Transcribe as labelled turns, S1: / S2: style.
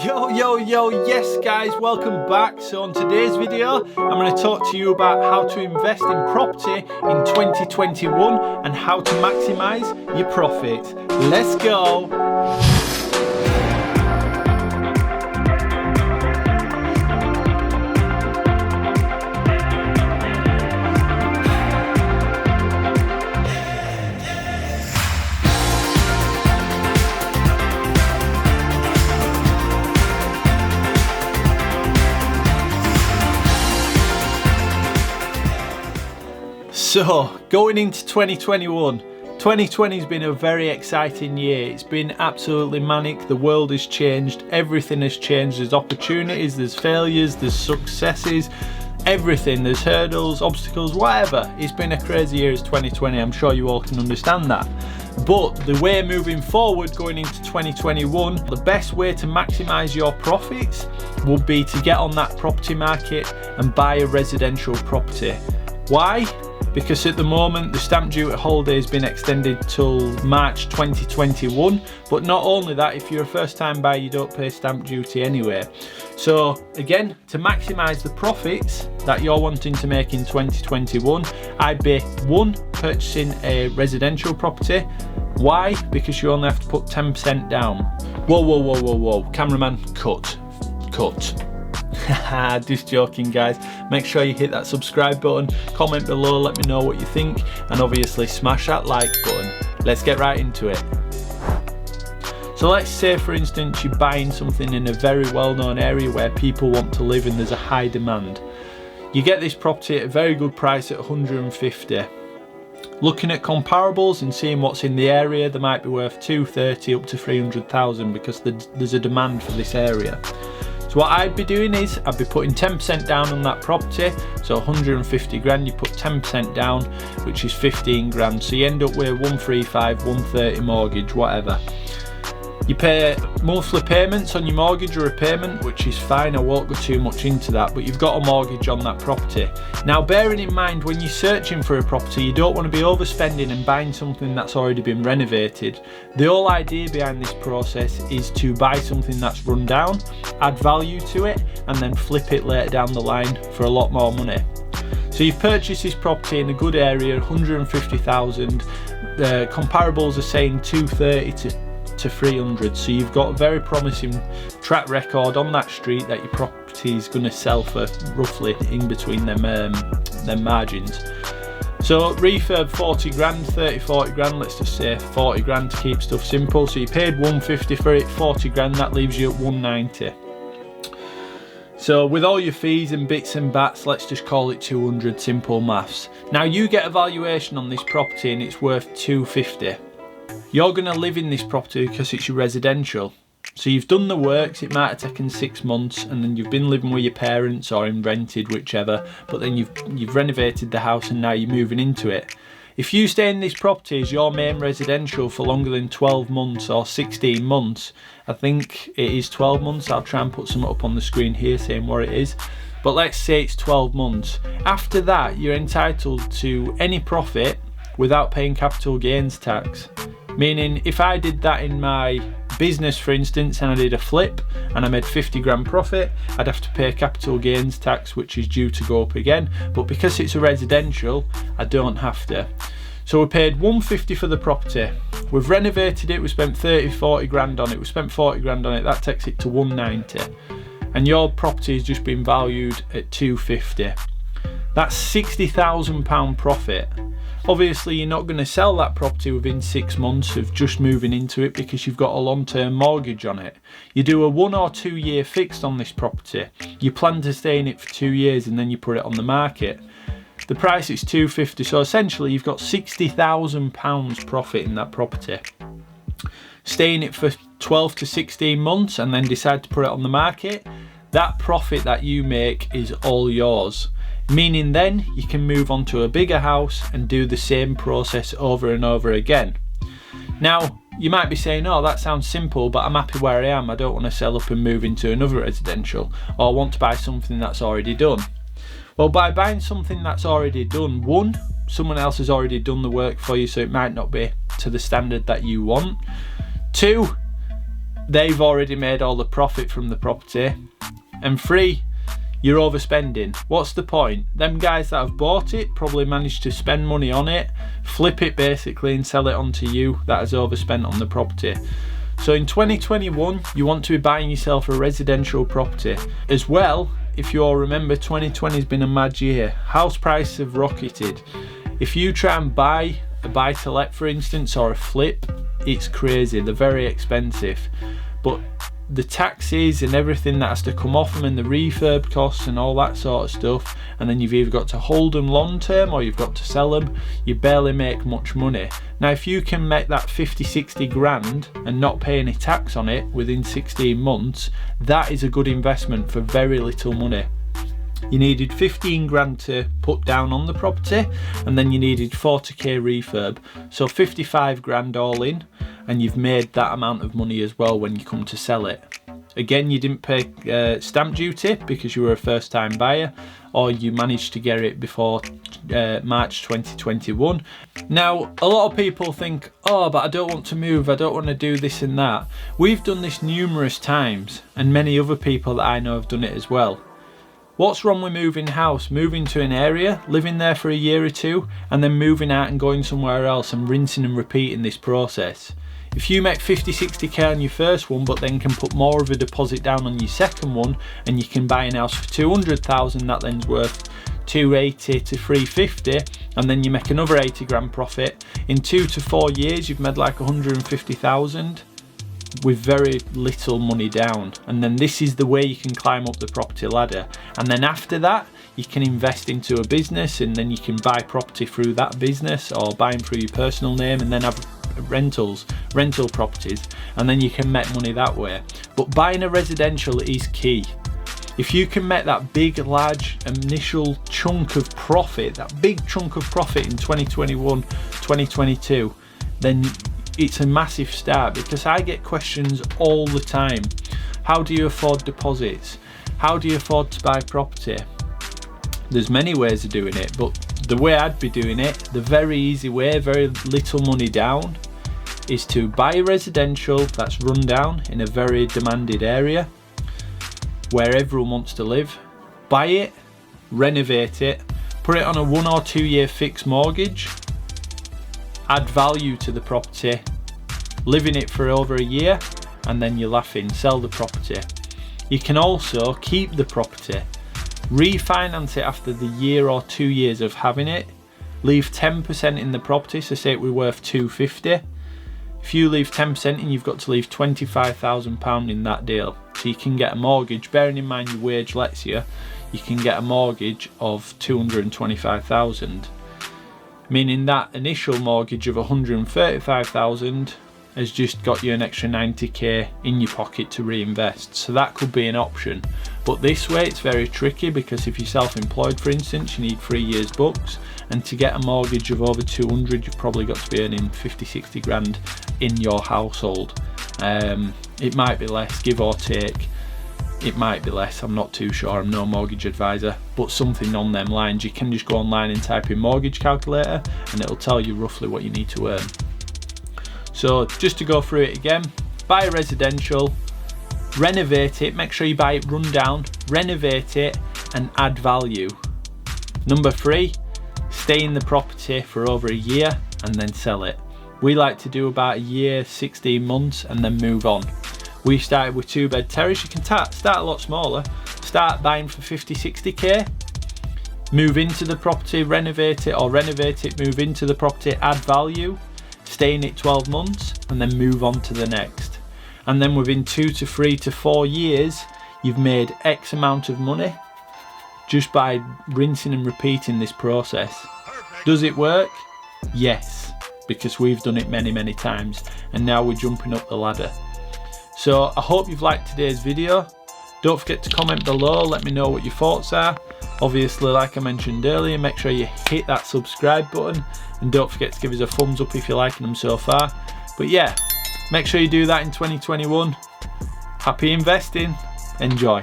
S1: Yo, yes guys, welcome back. So on today's video, I'm going to talk to you about how to invest in property in 2021 and how to maximize your profit. Let's go. So, going into 2021, 2020 has been a very exciting year. It's been absolutely manic. The world has changed. Everything has changed. There's opportunities, there's failures, there's successes, everything. There's hurdles, obstacles, whatever. It's been a crazy year as 2020. I'm sure you all can understand that. But the way moving forward, going into 2021, the best way to maximize your profits would be to get on that property market and buy a residential property. Why? Because at the moment the stamp duty holiday has been extended till March 2021, but not only that, if you're a first time buyer you don't pay stamp duty anyway. So again, to maximise the profits that you're wanting to make in 2021, I'd be purchasing a residential property. Why? Because you only have to put 10% down. Whoa, cameraman, cut. Just joking guys. Make sure you hit that subscribe button, comment below, let me know what you think, and obviously smash that like button. Let's get right into it. So let's say for instance you're buying something in a very well-known area where people want to live and there's a high demand. You get this property at a very good price at 150. Looking at comparables and seeing what's in the area, they might be worth 230 up to 300,000 because there's a demand for this area. So what I'd be doing is I'd be putting 10% down on that property. So 150 grand, you put 10% down, which is 15 grand. So you end up with 135, 130 mortgage, whatever. You pay monthly payments on your mortgage or repayment, which is fine. I won't go too much into that, but you've got a mortgage on that property. Now, bearing in mind, when you're searching for a property, you don't want to be overspending and buying something that's already been renovated. The whole idea behind this process is to buy something that's run down, add value to it, and then flip it later down the line for a lot more money. So you've purchased this property in a good area, 150,000. Comparables are saying 230 to 300, so you've got a very promising track record on that street that your property is going to sell for roughly in between them margins. So refurb 40 grand, 30-40 grand, let's just say 40 grand to keep stuff simple. So you paid 150 for it, 40 grand, that leaves you at 190. So with all your fees and bits and bats, let's just call it 200, simple maths. Now you get a valuation on this property and it's worth 250. You're going to live in this property because it's your residential. So you've done the works, it might have taken 6 months, and then you've been living with your parents or in rented, whichever, but then you've renovated the house and now you're moving into it. If you stay in this property as your main residential for longer than 12 months or 16 months, I think it is 12 months, I'll try and put some up on the screen here saying what it is, but let's say it's 12 months. After that, you're entitled to any profit without paying capital gains tax. Meaning if I did that in my business for instance and I did a flip and I made 50 grand profit, I'd have to pay capital gains tax, which is due to go up again, but because it's a residential I don't have to. So we paid 150 for the property, we've renovated it, we spent 30-40 grand on it, we spent 40 grand on it, that takes it to 190, and your property has just been valued at 250. That's £60,000 profit. Obviously you're not going to sell that property within 6 months of just moving into it because you've got a long-term mortgage on it. You do a 1 or 2 year fixed on this property. You plan to stay in it for 2 years and then you put it on the market. The price is 250, so essentially you've got £60,000 profit in that property. Stay in it for 12 to 16 months and then decide to put it on the market. That profit that you make is all yours. Meaning then you can move on to a bigger house and do the same process over and over again. Now you might be saying, oh, that sounds simple, but I'm happy where I am, I don't want to sell up and move into another residential, or I want to buy something that's already done. Well, by buying something that's already done, one, someone else has already done the work for you, so it might not be to the standard that you want. Two, they've already made all the profit from the property. And 3, you're overspending. What's the point? Them guys that have bought it probably managed to spend money on it, flip it basically, and sell it on to you that has overspent on the property. So in 2021, you want to be buying yourself a residential property. As well, if you all remember, 2020 has been a mad year. House prices have rocketed. If you try and buy a buy-to-let, for instance, or a flip, it's crazy. They're very expensive. But the taxes and everything that has to come off them, and the refurb costs and all that sort of stuff, and then you've either got to hold them long term or you've got to sell them, you barely make much money. Now if you can make that 50-60 grand and not pay any tax on it within 16 months, that is a good investment for very little money. You needed 15 grand to put down on the property, and then you needed 40k refurb, so 55 grand all in, and you've made that amount of money as well when you come to sell it. Again, you didn't pay stamp duty because you were a first time buyer, or you managed to get it before March 2021. Now, a lot of people think, oh, but I don't want to move, I don't want to do this and that. We've done this numerous times, and many other people that I know have done it as well. What's wrong with moving house? Moving to an area, living there for a year or two, and then moving out and going somewhere else and rinsing and repeating this process. If you make 50-60k on your first one, but then can put more of a deposit down on your second one, and you can buy a house for 200,000, that then's worth 280 to 350, and then you make another 80 grand profit. In 2 to 4 years, you've made like 150,000 with very little money down. And then this is the way you can climb up the property ladder. And then after that, you can invest into a business, and then you can buy property through that business, or buy them through your personal name, and then have rental properties, and then you can make money that way. But buying a residential is key. If you can make that big, large initial chunk of profit, that big chunk of profit in 2021, 2022, then it's a massive start, because I get questions all the time. How do you afford deposits? How do you afford to buy property? There's many ways of doing it, but the way I'd be doing it, the very easy way, very little money down, is to buy a residential that's run down in a very demanded area where everyone wants to live. Buy it, renovate it, put it on a 1 or 2 year fixed mortgage, add value to the property, live in it for over a year, and then you're laughing, sell the property. You can also keep the property, refinance it after the year or 2 years of having it, leave 10% in the property, so say it were worth 250. If you leave 10% in, you've got to leave £25,000 in that deal. So you can get a mortgage, bearing in mind your wage lets you can get a mortgage of 225,000. Meaning that initial mortgage of 135,000 has just got you an extra 90k in your pocket to reinvest. So that could be an option. But this way it's very tricky, because if you're self-employed, for instance, you need 3 years books, and to get a mortgage of over 200, you've probably got to be earning 50-60 grand in your household. It might be less, give or take. It might be less, I'm not too sure, I'm no mortgage advisor, but something on them lines. You can just go online and type in mortgage calculator, and it'll tell you roughly what you need to earn. So just to go through it again, buy a residential, renovate it, make sure you buy it run down, renovate it, and add value. Number 3, stay in the property for over a year and then sell it. We like to do about a year, 16 months, and then move on. We started with 2-bed terrace. You can start a lot smaller, start buying for 50-60k, move into the property, renovate it, or renovate it, move into the property, add value, stay in it 12 months, and then move on to the next. And then within 2 to 3 to 4 years, you've made X amount of money just by rinsing and repeating this process. Does it work? Yes, because we've done it many times, and now we're jumping up the ladder. So I hope you've liked today's video. Don't forget to comment below, let me know what your thoughts are. Obviously, like I mentioned earlier, make sure you hit that subscribe button, and don't forget to give us a thumbs up if you're liking them so far. But yeah, make sure you do that in 2021. Happy investing, enjoy.